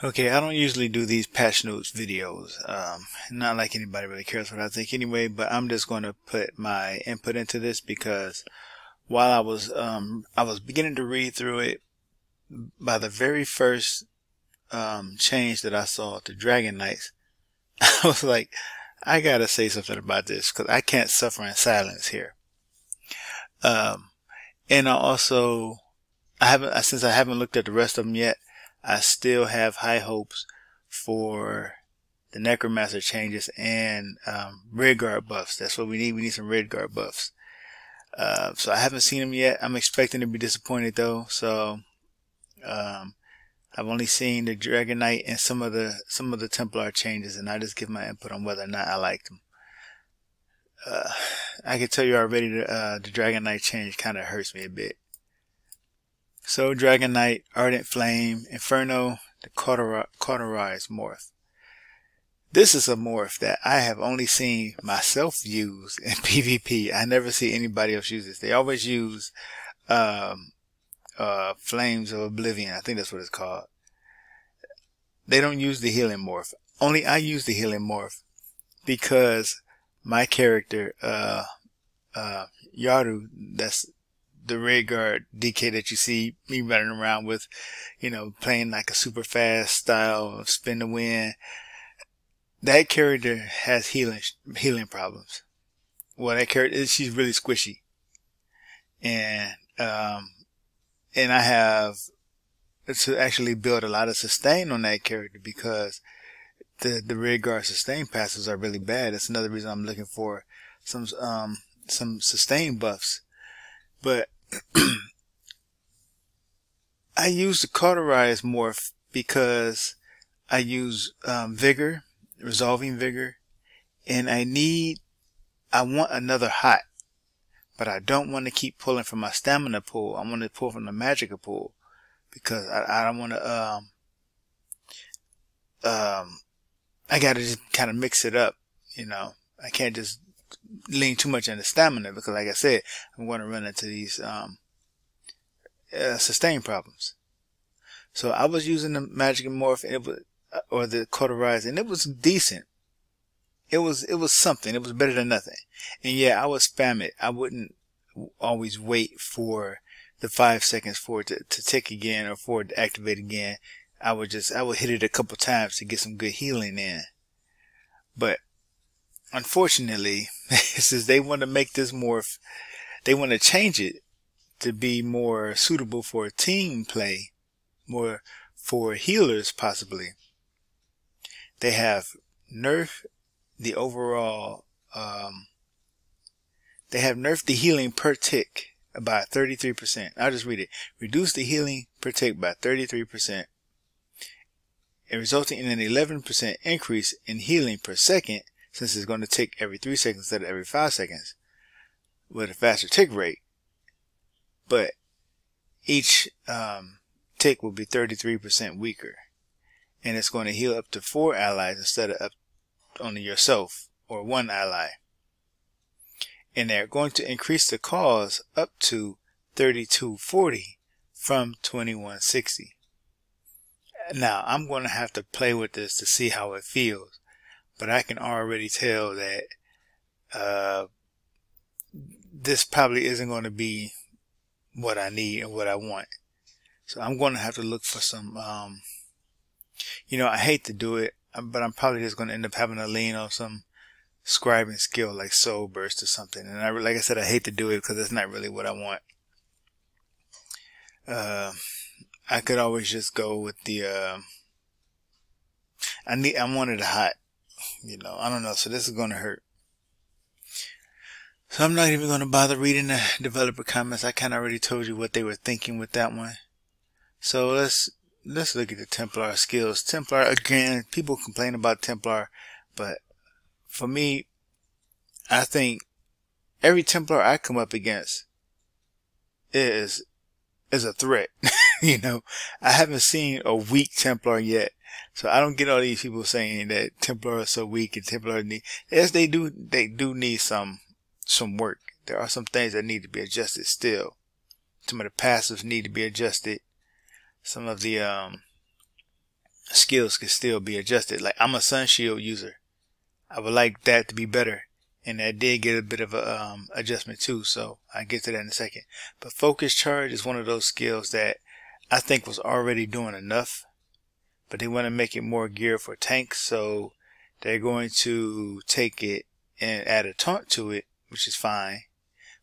Okay, I don't usually do these patch notes videos. Not like anybody really cares what I think anyway, but I'm just going to put my input into this because while I was beginning to read through it, by the very first change that I saw to Dragon Knights, I was like, I gotta say something about this because I can't suffer in silence here. And since I haven't looked at the rest of them yet, I still have high hopes for the Necromancer changes and red guard buffs. That's what we need. We need some red guard buffs. So I haven't seen them yet. I'm expecting to be disappointed though. So I've only seen the Dragon Knight and some of the Templar changes, and I just give my input on whether or not I like them. I can tell you already the Dragon Knight change kind of hurts me a bit. So Dragon Knight, Ardent Flame, Inferno, the Cauterized morph. This is a morph that I have only seen myself use in PvP. I never see anybody else use this. They always use Flames of Oblivion. I think that's what it's called. They don't use the healing morph. Only I use the healing morph because my character, Yaru, that's the red guard DK that you see me running around with, playing like a super fast style of spin the win. That character has healing problems. Well, that character, she's really squishy. And I have to actually build a lot of sustain on that character because the red guard sustain passes are really bad. That's another reason I'm looking for some sustain buffs. But I use the Cauterized morph because I use Vigor, Resolving Vigor, and I want another hot, but I don't want to keep pulling from my stamina pool. I want to pull from the Magicka pool because I don't want to I gotta just kind of mix it up, I can't just lean too much into stamina because, like I said, I'm going to run into these sustain problems. So I was using the Magicka morph, and or the Cauterized, and it was decent. It was something. It was better than nothing. And yeah, I would spam it. I wouldn't always wait for the 5 seconds for it to tick again or for it to activate again. I would hit it a couple times to get some good healing in. But unfortunately, since they want to make this morph, they want to change it to be more suitable for team play, more for healers possibly. They have nerfed the overall, they have nerfed the healing per tick by 33%. I'll just read it. Reduce the healing per tick by 33%. And resulting in an 11% increase in healing per second, since it's going to tick every 3 seconds instead of every 5 seconds, with a faster tick rate. But each tick will be 33% weaker, and it's going to heal up to 4 allies instead of up only yourself or 1 ally. And they're going to increase the cause up to 3240 from 2160. Now, I'm going to have to play with this to see how it feels, but I can already tell that this probably isn't going to be what I need and what I want. So I'm going to have to look for some, I hate to do it, but I'm probably just going to end up having to lean on some scribing skill like Soul Burst or something. And like I said, I hate to do it because it's not really what I want. I could always just go with the, I wanted a hot, I don't know. So this is going to hurt. So I'm not even going to bother reading the developer comments. I kind of already told you what they were thinking with that one. So let's look at the Templar skills. Templar, again, people complain about Templar, but for me, I think every Templar I come up against is a threat. I haven't seen a weak Templar yet. So I don't get all these people saying that Templar are so weak and Templar need, yes, they do need some work. There are some things that need to be adjusted still. Some of the passives need to be adjusted. Some of the skills can still be adjusted. Like, I'm a sun shield user. I would like that to be better, and that did get a bit of a adjustment too, so I'll get to that in a second. But focus charge is one of those skills that I think was already doing enough, but they want to make it more geared for tanks, so they're going to take it and add a taunt to it, which is fine,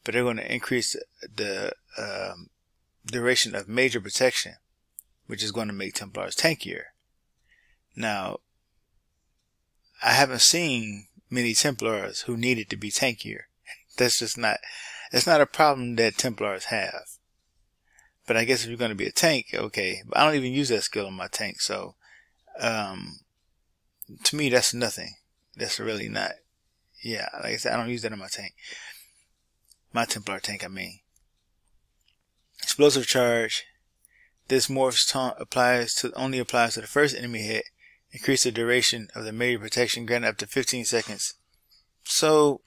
but they're going to increase the duration of major protection, which is going to make Templars tankier. Now, I haven't seen many Templars who needed to be tankier. That's not a problem that Templars have. But I guess if you're going to be a tank, okay. But I don't even use that skill on my tank, so to me that's nothing. That's really not. Yeah, like I said, I don't use that on my tank. My Templar tank, I mean. Explosive charge. This morph's taunt only applies to the first enemy hit. Increase the duration of the major protection granted up to 15 seconds. So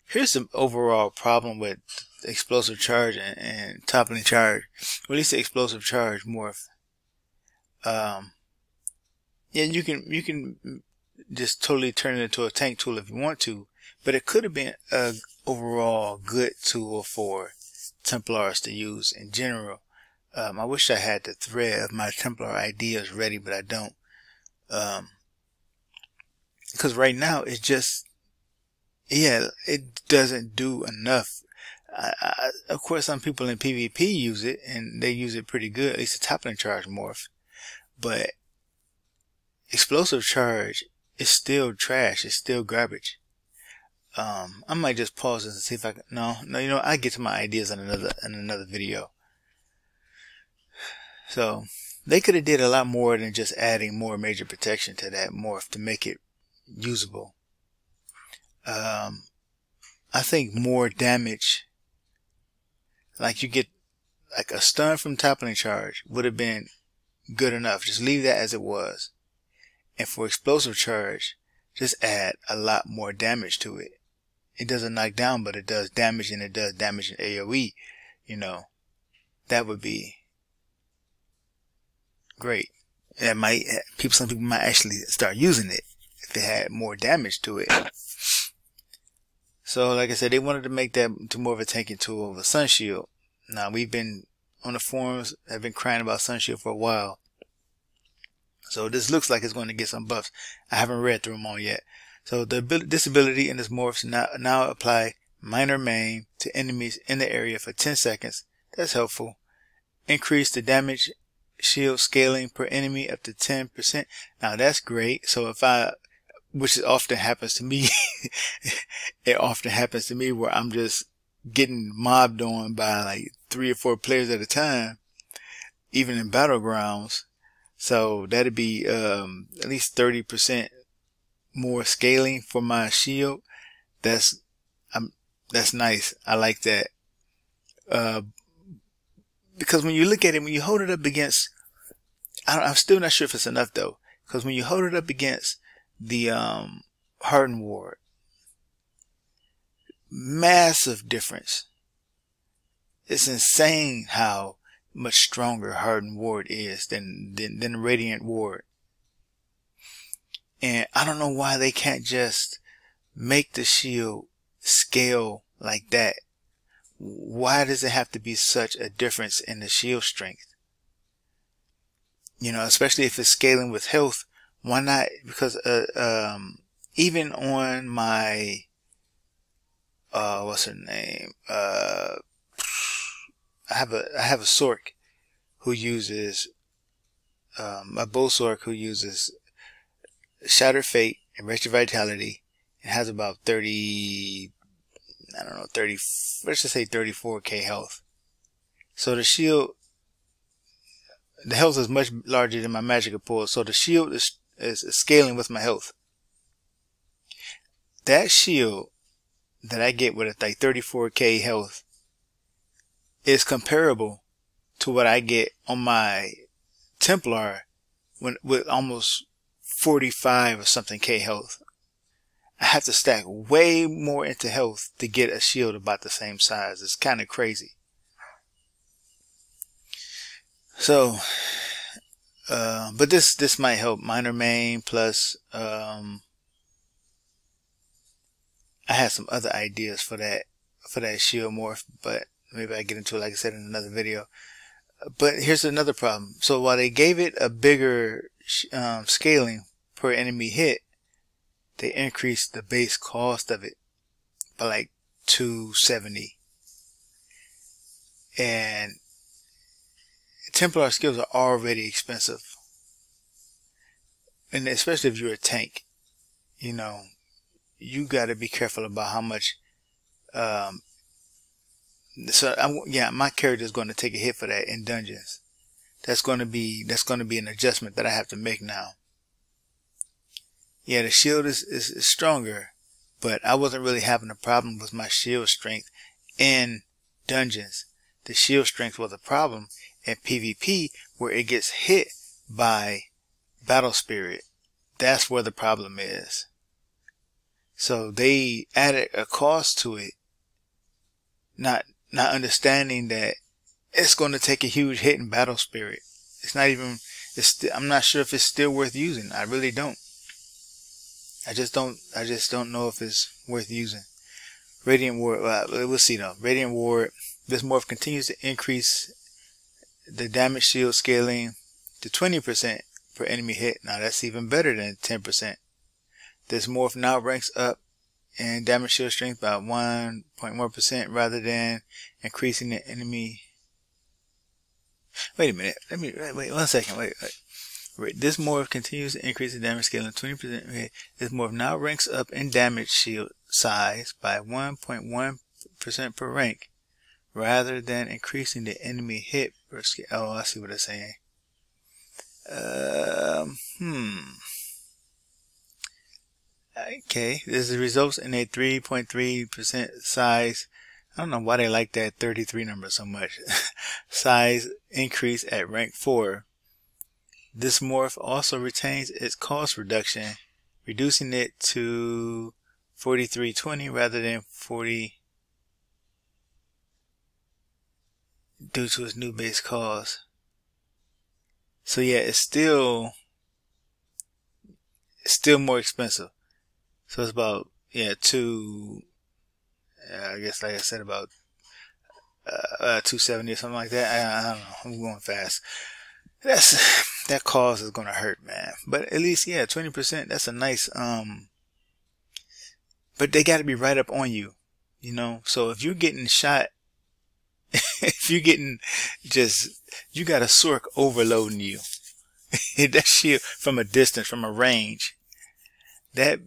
here's the overall problem with explosive charge and toppling charge. Or at least the explosive charge morph. Yeah, you can just totally turn it into a tank tool if you want to, but it could have been a overall good tool for Templars to use in general. I wish I had the thread of my Templar ideas ready, but I don't. Because right now it's just, yeah, it doesn't do enough. Of course, some people in PvP use it, and they use it pretty good, at least the toppling charge morph. But explosive charge is still trash. It's still garbage. I might just pause this and see if I can. No, you know, I get to my ideas in another video. So they could have did a lot more than just adding more major protection to that morph to make it usable. I think more damage, like you get like a stun from toppling charge, would have been good enough. Just leave that as it was. And for explosive charge, just add a lot more damage to it. It doesn't knock down, but it does damage, and it does damage in AoE. You know, that would be great. Some people might actually start using it if it had more damage to it. So, like I said, they wanted to make that to more of a tanking tool of a sun shield. Now, we've been on the forums, have been crying about sun shield for a while. So this looks like it's going to get some buffs. I haven't read through them all yet. So this ability in this morphs now apply minor maim to enemies in the area for 10 seconds. That's helpful. Increase the damage shield scaling per enemy up to 10%. Now that's great. So which often happens to me, it often happens to me where I'm just getting mobbed on by like 3 or 4 players at a time, even in battlegrounds. So that'd be at least 30% more scaling for my shield. That's nice. I like that. Because when you look at it, when you hold it up against, I'm still not sure if it's enough though. Because when you hold it up against the hardened ward, massive difference. It's insane how much stronger hardened ward is than radiant ward. And I don't know why they can't just make the shield scale like that. Why does it have to be such a difference in the shield strength? You know, especially if it's scaling with health. Why not? Because even on my what's her name? I have a Sork who uses a Bull Sork who uses Shattered Fate and Wretched Vitality, and has about 30, I don't know, 30, let's just say 34k health. So the shield, the health is much larger than my magic pool, so the shield is scaling with my health. That shield that I get with like 34k health is comparable to what I get on my Templar with almost 45 or something k health. I have to stack way more into health to get a shield about the same size. It's kind of crazy. So But this might help. Minor main plus I had some other ideas for that shield morph, but maybe I get into it, like I said, in another video. But here's another problem. So while they gave it a bigger scaling per enemy hit, they increased the base cost of it by like $270. And Templar skills are already expensive, and especially if you're a tank, you know, you got to be careful about how much. Yeah, my character is going to take a hit for that in dungeons. That's going to be an adjustment that I have to make now. Yeah, the shield is stronger, but I wasn't really having a problem with my shield strength in dungeons. The shield strength was a problem in PvP, where it gets hit by battle spirit. That's where the problem is. So they added a cost to it, not understanding that it's going to take a huge hit in battle spirit. I'm not sure if it's still worth using. I really don't. I just don't know if it's worth using. Radiant Ward, we'll see though. Radiant Ward, this morph continues to increase the damage shield scaling to 20% per enemy hit. Now that's even better than 10%. This morph now ranks up in damage shield strength by 1.1% rather than increasing the enemy. Wait a minute. Wait 1 second. Wait. This morph continues to increase the damage scaling 20%. This morph now ranks up in damage shield size by 1.1% per rank, rather than increasing the enemy hit per scale. Oh, I see what it's saying. Okay, this results in a 3.3% size. I don't know why they like that 33 number so much. Size increase at rank 4. This morph also retains its cost reduction, reducing it to 43.20 rather than 40 due to its new base cost. So yeah, it's still more expensive. So it's about, yeah, I guess, like I said, about 270 or something like that. I don't know. I'm going fast. That cost is gonna hurt, man. But at least, yeah, 20%. That's a nice. But they got to be right up on you, you know. So if you're getting shot, if you're getting you got a Sork overloading you. That shield from a distance, from a range. That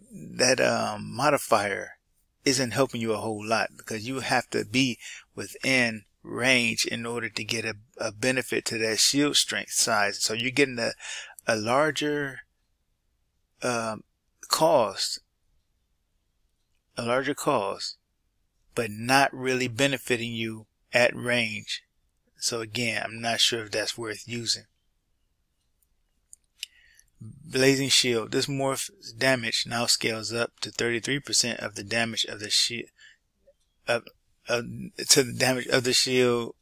modifier isn't helping you a whole lot, because you have to be within range in order to get a benefit to that shield strength size. So you're getting a larger cost, but not really benefiting you at range. So again, I'm not sure if that's worth using. Blazing Shield. This morph's damage now scales up to 33% of the damage of the shield. To the damage of the shield.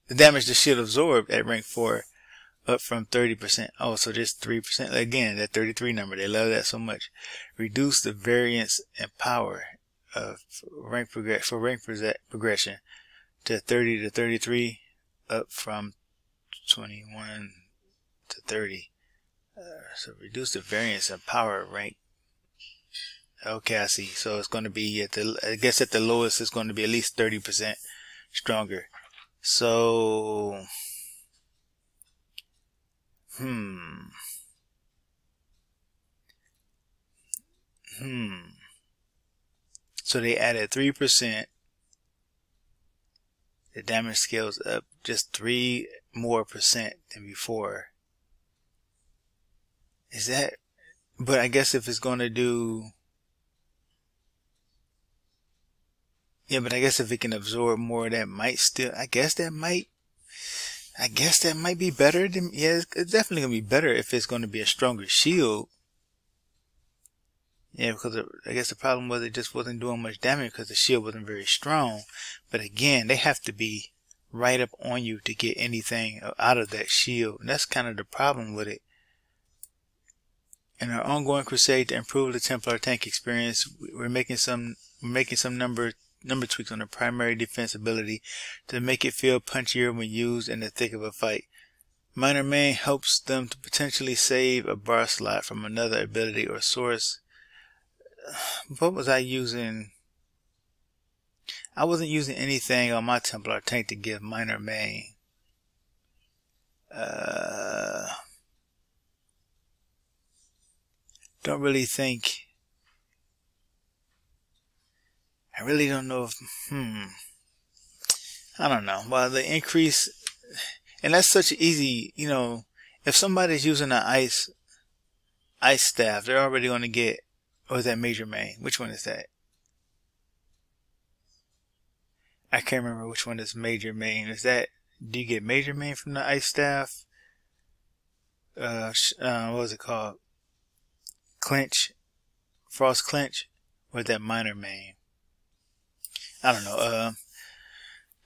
The damage the shield absorbed at rank 4, up from 30%. Oh, so just 3%. Again, that 33 number. They love that so much. Reduce the variance and power of rank progression to 30 to 33, up from 21 to 30. So reduce the variance and power rank. Okay, I see. So it's going to be I guess at the lowest it's going to be at least 30% stronger. So so they added 3%. The damage scales up just 3% more than before. Is that? But I guess if it's going to do, yeah, but I guess if it can absorb more, that might still, I guess that might be better than, yeah, it's definitely going to be better if it's going to be a stronger shield. Yeah, because I guess the problem was it just wasn't doing much damage because the shield wasn't very strong. But again, they have to be right up on you to get anything out of that shield. And that's kind of the problem with it. In our ongoing crusade to improve the Templar tank experience, we're making some number tweaks on the primary defense ability to make it feel punchier when used in the thick of a fight. Minor Main helps them to potentially save a bar slot from another ability or source. What was I using? I wasn't using anything on my Templar tank to give Minor Main. Don't really think. I really don't know if, I don't know. Well, the increase, and that's such easy, you know, if somebody's using an ice staff, they're already going to get, or is that Major Main? Which one is that? I can't remember which one is Major Main. Is that, do you get Major Main from the ice staff? What was it called? Clinch? Frost Clinch? Or is that Minor Main? I don't know.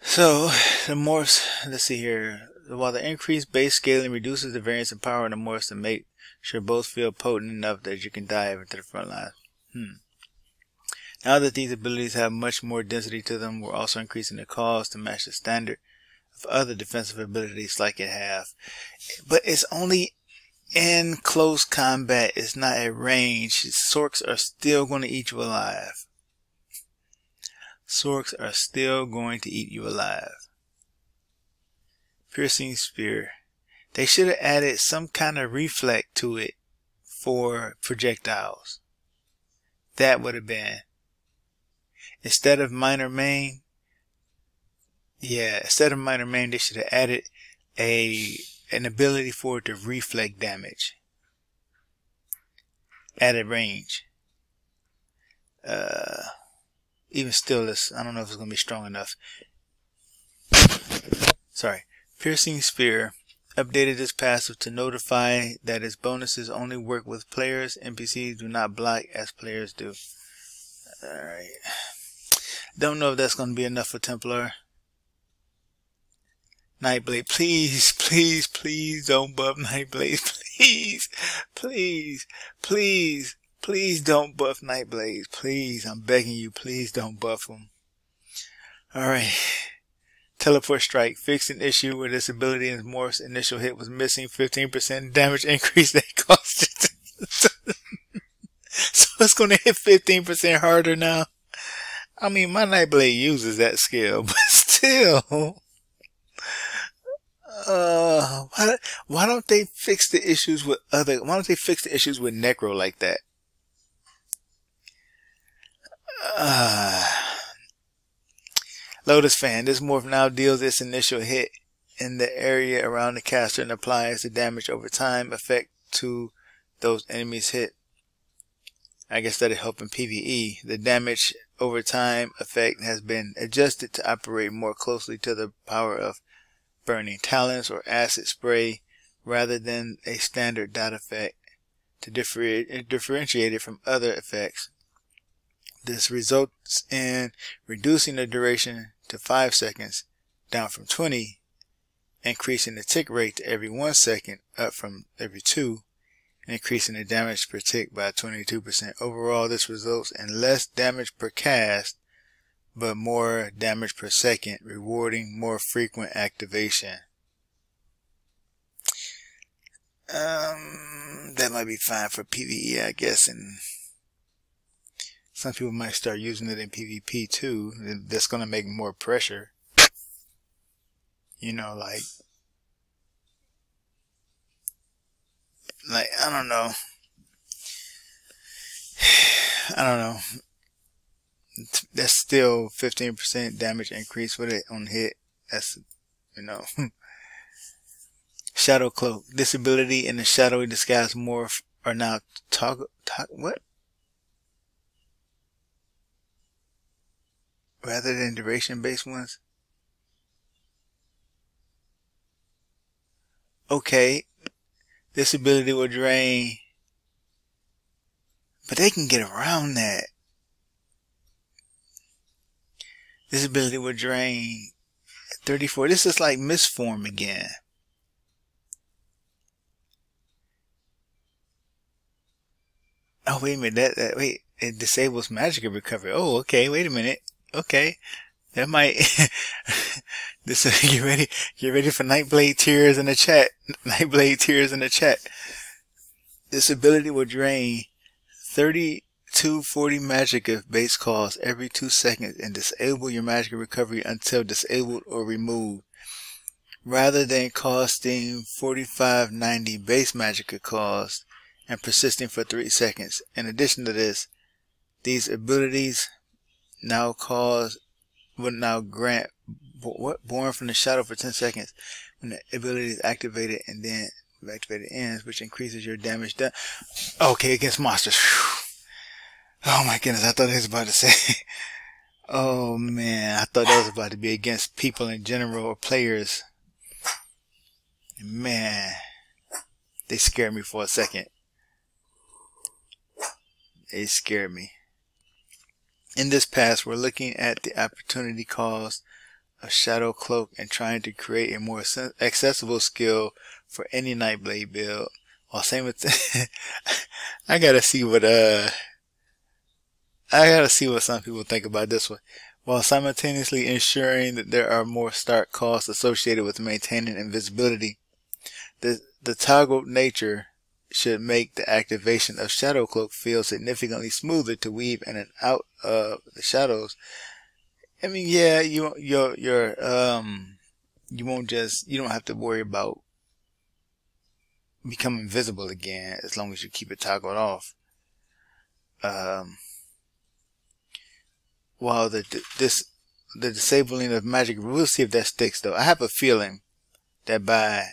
So the Morse, let's see here. While the increased base scaling reduces the variance in power in the Morse to make sure both feel potent enough that you can dive into the front line. Now that these abilities have much more density to them, we're also increasing the cost to match the standard of other defensive abilities like it have. But it's only in close combat. It's not at range. Sorks are still going to eat you alive. Sorks are still going to eat you alive. Piercing Spear. They should have added some kind of reflect to it for projectiles. That would have been. Instead of Minor Main. Yeah, instead of Minor Main, they should have added an ability for it to reflect damage. Added range. Even still, I don't know if it's going to be strong enough. Sorry. Piercing Spear updated this passive to notify that its bonuses only work with players. NPCs do not block as players do. Alright. Don't know if that's going to be enough for Templar. Nightblade, please, please, please don't buff Nightblade. Please, please, please. Please don't buff Nightblades. Please, I'm begging you, please don't buff them. Alright. Teleport Strike. Fixed an issue where this ability in Morph's initial hit was missing 15% damage increase that cost it. So it's going to hit 15% harder now. I mean, my Nightblade uses that skill, but still. Why don't they fix the issues with why don't they fix the issues with Necro like that? Lotus Fan. This morph now deals its initial hit in the area around the caster and applies the damage over time effect to those enemies hit. I guess that'll help in PvE. The damage over time effect has been adjusted to operate more closely to the power of Burning Talons or Acid Spray rather than a standard dot effect to differentiate it from other effects. This results in reducing the duration to 5 seconds, down from 20, increasing the tick rate to every 1 second, up from every 2, and increasing the damage per tick by 22%. Overall, this results in less damage per cast, but more damage per second, rewarding more frequent activation. That might be fine for PvE, I guess, and some people might start using it in PvP too. That's going to make more pressure. You know, like, I don't know. I don't know. That's still 15% damage increase with it on hit. That's, you know. Shadow Cloak. This ability and the shadowy disguise morph are now what? Rather than duration based ones? Okay. This ability will drain. But they can get around that. This ability will drain 34. This is like misform again. Oh, wait a minute. Wait, it disables magic recovery. Oh, okay. Wait a minute. Okay. That might, this, get ready for Nightblade tears in the chat. Nightblade tears in the chat. This ability will drain 40 magic base cost every 2 seconds and disable your magic recovery until disabled or removed, rather than costing 45.90 base magic cost and persisting for 3 seconds. In addition to this, these abilities will now grant Born from the Shadow for 10 seconds when the ability is activated, and then activated ends, which increases your damage done. Okay, against monsters. Whew. Oh my goodness, I thought I was about to say. Oh man, I thought that was about to be against people in general or players. Man, they scared me for a second. They scared me. In this pass, we're looking at the opportunity cost of Shadow Cloak and trying to create a more accessible skill for any Nightblade build. While I gotta see what some people think about this one. While simultaneously ensuring that there are more start costs associated with maintaining invisibility. The toggled nature should make the activation of Shadow Cloak feel significantly smoother to weave in and out of the shadows. I mean, yeah, you don't have to worry about becoming invisible again as long as you keep it toggled off. While the disabling of magic, we'll see if that sticks though. I have a feeling that by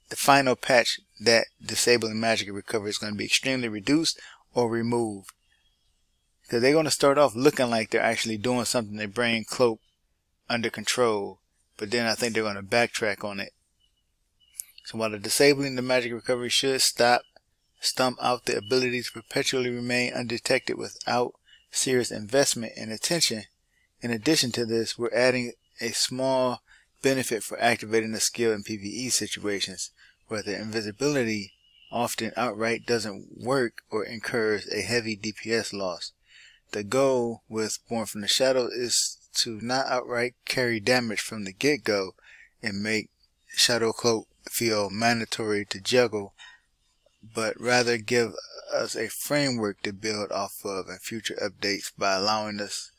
the final patch, that disabling magic recovery is going to be extremely reduced or removed. Because they're going to start off looking like they're actually doing something to bring Cloak under control. But then I think they're going to backtrack on it. So while the disabling the magic recovery should stump out the ability to perpetually remain undetected without serious investment and attention, in addition to this, we're adding a small benefit for activating the skill in PvE situations where the invisibility often outright doesn't work or incurs a heavy DPS loss. The goal with Born from the Shadow is to not outright carry damage from the get-go and make Shadow Cloak feel mandatory to juggle, but rather give us a framework to build off of in future updates by allowing us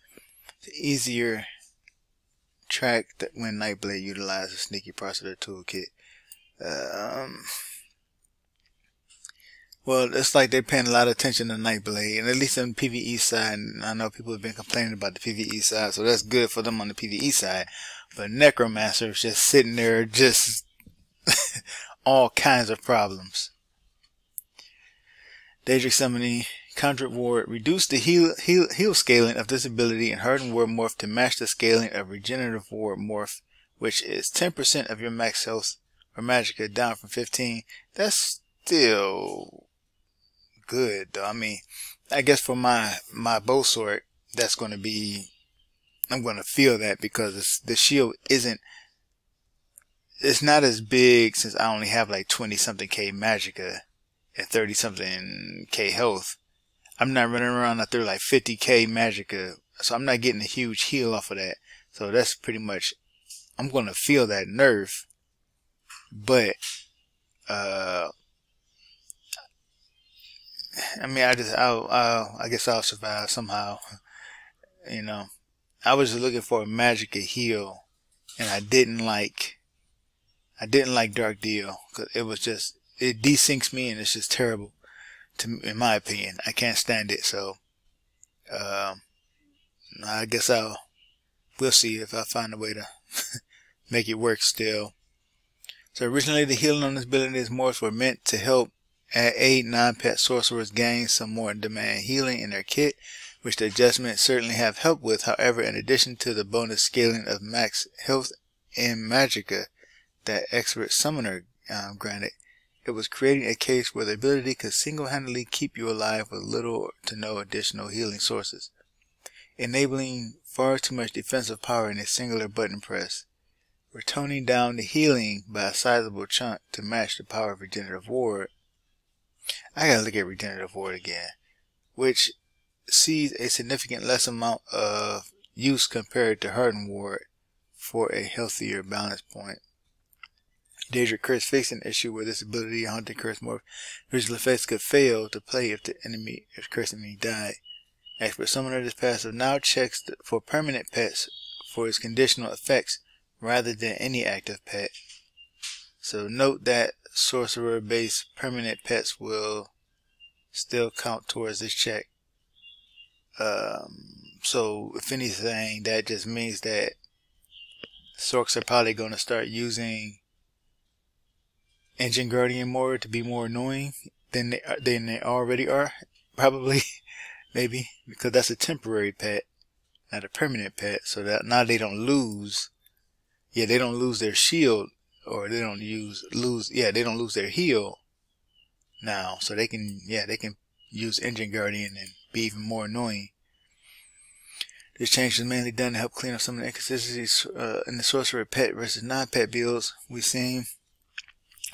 to easier track that when Nightblade utilizes sneaky parts of the toolkit. Well, it's like they're paying a lot of attention to Nightblade, and at least on the PvE side, and I know people have been complaining about the PvE side, so that's good for them on the PvE side. But Necromancer is just sitting there, just all kinds of problems. Daedric Summoning, Conjured Ward, reduce the heal scaling of this ability in Hardened Ward Morph to match the scaling of Regenerative Ward Morph, which is 10% of your max health or magicka, down from 15. That's still good though. I mean, I guess for my bow sword, that's going to be, I'm going to feel that because the shield it's not as big since I only have like 20 something K magicka and 30 something K health. I'm not running around out there like 50K magicka, so I'm not getting a huge heal off of that. So that's pretty much, I'm going to feel that nerf, but I mean, I guess I'll survive somehow. You know, I was just looking for a magicka heal, and I didn't like Dark Deal because it desyncs me, and it's just terrible in my opinion. I can't stand it. So I guess we'll see if I find a way to make it work still. So originally the healing on this ability is morphs were meant to help aid non-pet sorcerers gain some more demand healing in their kit, which the adjustments certainly have helped with. However, in addition to the bonus scaling of max health and magicka that expert summoner granted, it was creating a case where the ability could single-handedly keep you alive with little to no additional healing sources, enabling far too much defensive power in a singular button press. we're toning down the healing by a sizable chunk to match the power of Regenerative Ward. I gotta look at Regenerative Ward again, which sees a significant less amount of use compared to Hardened Ward for a healthier balance point. Daedric Curse fixed an issue where this ability, Haunted Curse Morph, visual effects could fail to play if the curse enemy died. Expert Summoner, this passive now checks for permanent pets for its conditional effects rather than any active pet. So note that sorcerer based permanent pets will still count towards this check. So if anything, that just means that Sorks are probably going to start using Engine Guardian more to be more annoying than they already are, probably. Maybe because that's a temporary pet, not a permanent pet, so that now they don't lose. Yeah, they don't lose their shield, or they don't they don't lose their heal now, so they can use Engine Guardian and be even more annoying. This change is mainly done to help clean up some of the inconsistencies in the sorcerer pet versus non-pet builds we've seen.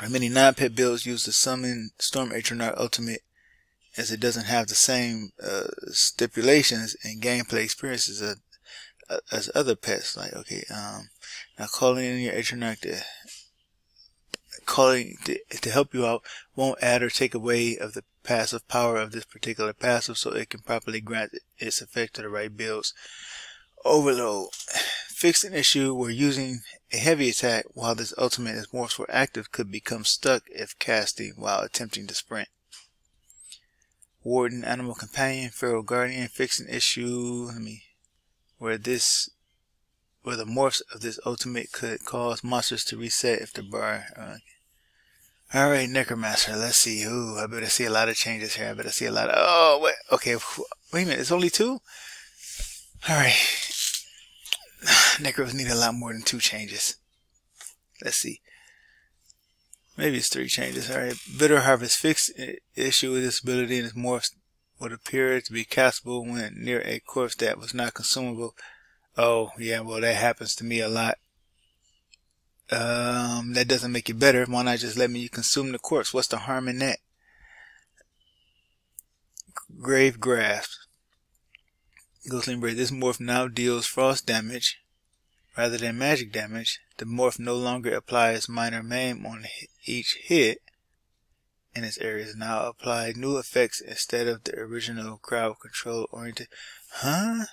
Many non-pet builds use the Summon Storm Atronach ultimate, as it doesn't have the same stipulations and gameplay experiences as other pets. Like, okay, now calling in your Atronach to help you out won't add or take away of the passive power of this particular passive, so it can properly grant its effect to the right builds. Overload fixed an issue where using a heavy attack while this ultimate is more for active could become stuck if casting while attempting to sprint. Warden, Animal Companion, Feral Guardian fixed an issue where the morphs of this ultimate could cause monsters to reset if the bar. Alright, Necromancer, let's see. Ooh, I better see a lot of changes here. I better see a lot of. Oh, wait. Okay, wait a minute. It's only 2? Alright. Necros need a lot more than 2 changes. Let's see. Maybe it's 3 changes. Alright. Bitter Harvest fixed issue with this ability, and its morphs would appear to be castable when near a corpse that was not consumable. Oh, yeah, well, that happens to me a lot. That doesn't make it better. Why not just let me consume the corpse? What's the harm in that? Grave Grasp. Ghostly Embrace. This morph now deals frost damage rather than magic damage. The morph no longer applies minor maim on each hit, and its areas now apply new effects instead of the original crowd control oriented. Huh?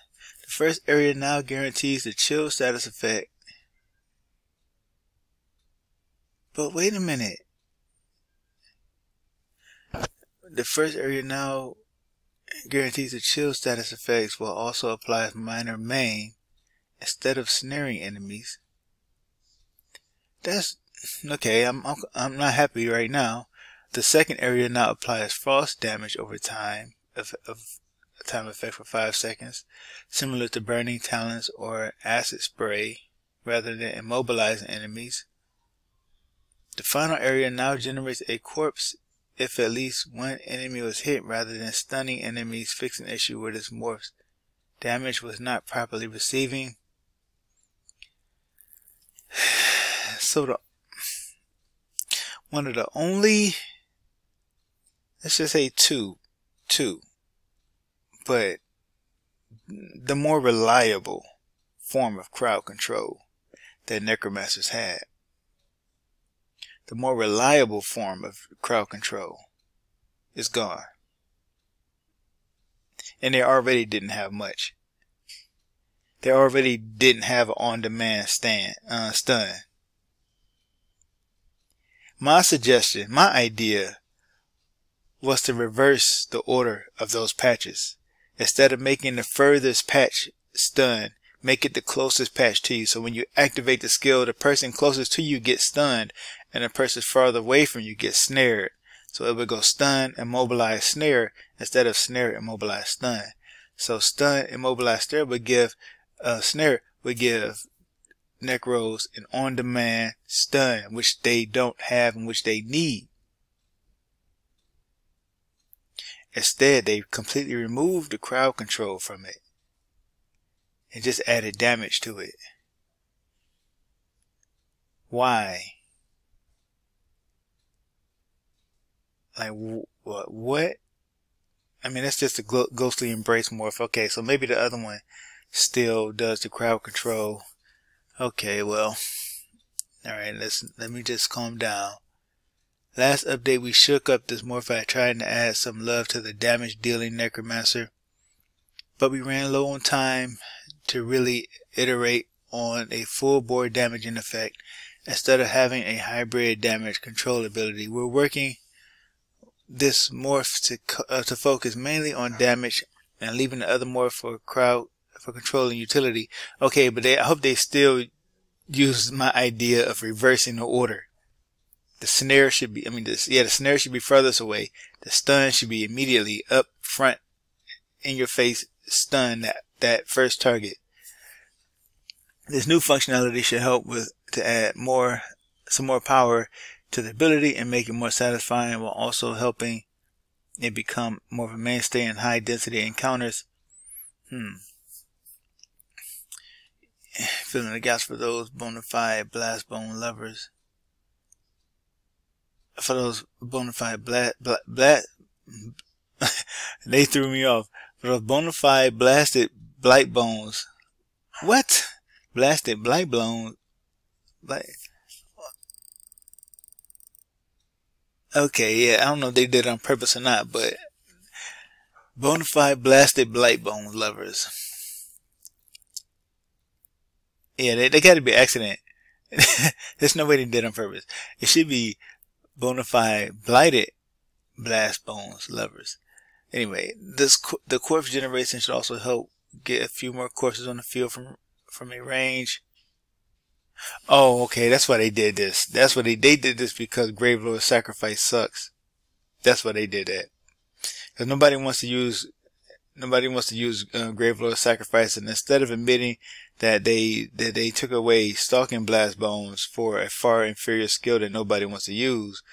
The first area now guarantees the chill status effect. But wait a minute. The first area now guarantees the chill status effects will also apply minor maim instead of snaring enemies. That's okay. I'm not happy right now. The second area now applies frost damage over time of time effect for 5 seconds, similar to burning talons or acid spray, rather than immobilizing enemies. The final area now generates a corpse if at least one enemy was hit, rather than stunning enemies, fixing an issue where this morph's damage was not properly receiving. So one of the only, let's just say two, but the more reliable form of crowd control that Necromancers had. The more reliable form of crowd control is gone. And they already didn't have much. They already didn't have an on-demand stun. My suggestion, my idea, was to reverse the order of those patches. Instead of making the furthest patch stun, make it the closest patch to you. So when you activate the skill, the person closest to you gets stunned, and the person farther away from you gets snared. So it would go stun, immobilize, snare, instead of snare, immobilize, stun. So stun, immobilize, snare would give Necros an on-demand stun, which they don't have and which they need. Instead, they completely removed the crowd control from it and just added damage to it. Why? Like, what? I mean, that's just a ghostly embrace morph. Okay, so maybe the other one still does the crowd control. Okay, well, alright, let me just calm down. Last update, we shook up this morph by trying to add some love to the damage dealing Necromancer, but we ran low on time to really iterate on a full bore damaging effect instead of having a hybrid damage control ability. We're working this morph to focus mainly on damage and leaving the other morph for control and utility. Okay, but I hope they still use my idea of reversing the order. The snare should be, the snare should be furthest away. The stun should be immediately up front in your face, stun that first target. This new functionality should help to add some more power to the ability and make it more satisfying, while also helping it become more of a mainstay in high density encounters. Filling the gaps for those bona fide blast bone lovers. For those bona fide they threw me off. For those bona fide blasted blight bones. What? Blasted blight bones? Okay, yeah, I don't know if they did it on purpose or not, but bona fide blasted blight bones lovers. Yeah, they gotta be accident. There's no way they did it on purpose. It should be bona fide blighted blast bones lovers. Anyway, the corpse generation should also help get a few more corpses on the field from a range. Oh, okay, that's why they did this. That's why they did this, because Gravelord's Sacrifice sucks. That's why they did that. Because nobody wants to use Gravelord's Sacrifice, and instead of admitting that they took away Stalking Blast Bones for a far inferior skill that nobody wants to use,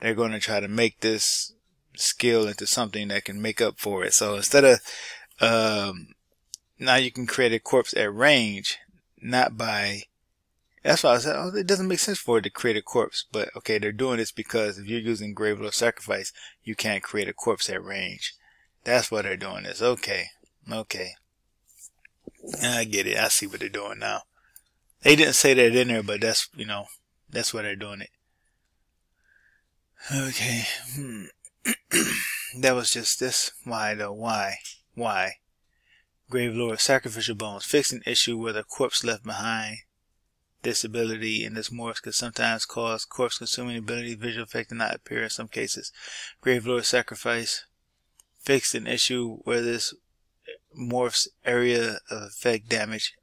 they're going to try to make this skill into something that can make up for it. So instead of now you can create a corpse at range, not by. That's why I said, oh, it doesn't make sense for it to create a corpse. But okay, they're doing this because if you're using Gravelord's Sacrifice, you can't create a corpse at range. That's why they're doing this. Okay. I get it. I see what they're doing now. They didn't say that in there, but that's, that's why they're doing it. Okay. That was just this. Why though? Why? Gravelord's Sacrificial Bones. Fixed an issue where the corpse left behind. This ability in this morph could sometimes cause corpse consuming ability, visual effect, and not appear in some cases. Gravelord's Sacrifice fixed an issue where this morph's area of effect damage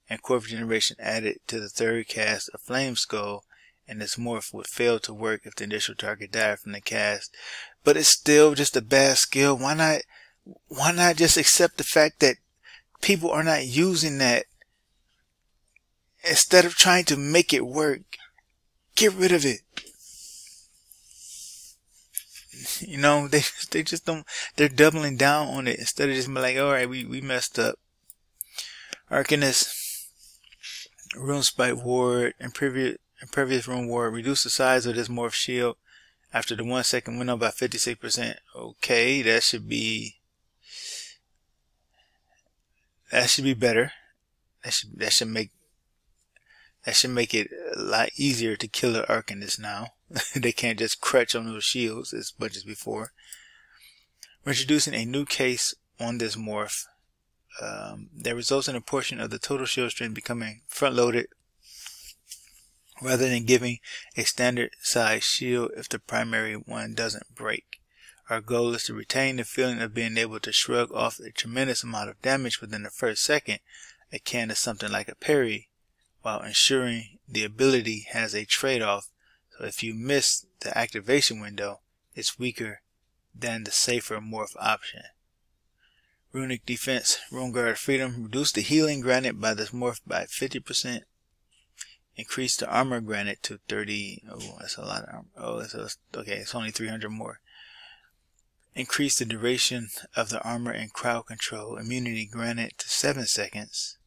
and corpse generation added to the third cast of Flame Skull, and this morph would fail to work if the initial target died from the cast. But it's still just a bad skill. Why not just accept the fact that people are not using that? Instead of trying to make it work, get rid of it. They just don't. They're doubling down on it instead of just being like, all right, we messed up. Arcanist, Rune Spike Ward, and previous Rune Ward reduce the size of this morph shield after the 1 second window by 56%. Okay, that should be better. That should make it a lot easier to kill an Arcanist now. They can't just crutch on those shields as much as before. We're introducing a new case on this morph that results in a portion of the total shield strength becoming front-loaded rather than giving a standard size shield if the primary one doesn't break. Our goal is to retain the feeling of being able to shrug off a tremendous amount of damage within the first second, akin to something like a parry, while ensuring the ability has a trade-off, so if you miss the activation window, it's weaker than the safer morph option. Runic Defense, Rune Guard Freedom, reduce the healing granted by this morph by 50%, increase the armor granted to 30, oh that's a lot of armor, okay, it's only 300 more. Increase the duration of the armor and crowd control immunity granted to 7 seconds.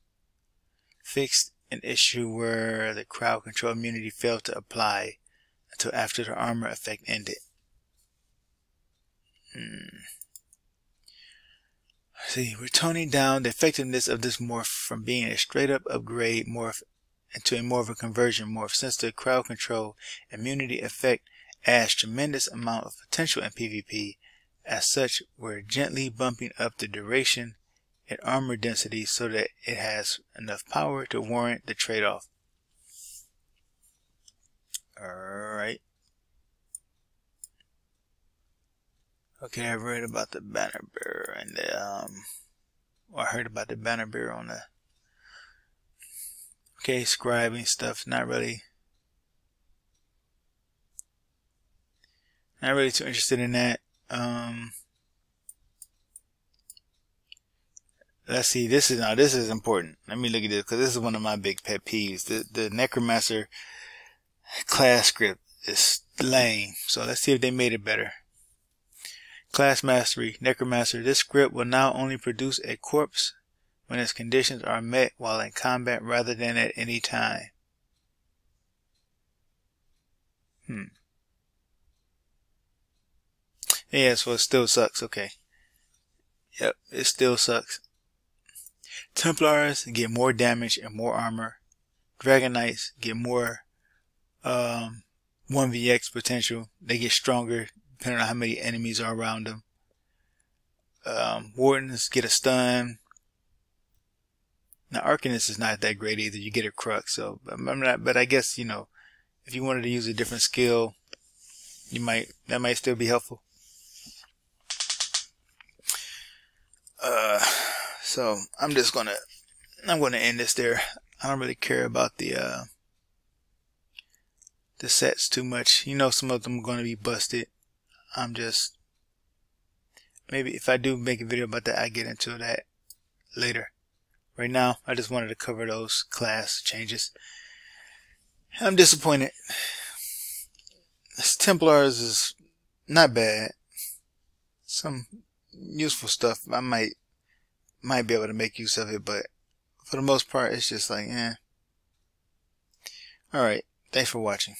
Fixed an issue where the crowd control immunity failed to apply until after the armor effect ended. See, we're toning down the effectiveness of this morph from being a straight up upgrade morph into a more of a conversion morph, since the crowd control immunity effect adds tremendous amount of potential in PvP. As such, we're gently bumping up the duration and armor density so that it has enough power to warrant the trade-off. Alright. Okay, I read about the banner bearer and the I heard about the banner bearer on the scribing stuff. Not really too interested in that. Let's see, this is important. Let me look at this, because this is one of my big pet peeves. The Necromancer class script is lame, so let's see if they made it better. Class Mastery, Necromancer. This script will now only produce a corpse when its conditions are met while in combat rather than at any time. Yeah, so it still sucks. Okay. Yep, it still sucks. Templars get more damage and more armor. Dragon Knights get more 1vx potential. They get stronger depending on how many enemies are around them. Wardens get a stun. Now Arcanist is not that great either. You get a crux, so but I guess, you know, if you wanted to use a different skill, that might still be helpful. So I'm gonna end this there. I don't really care about the sets too much. You know, some of them are gonna be busted. Maybe if I do make a video about that, I get into that later. Right now, I just wanted to cover those class changes. I'm disappointed. This Templars is not bad. Some useful stuff. I might be able to make use of it, but for the most part, it's just like, eh. Alright, thanks for watching.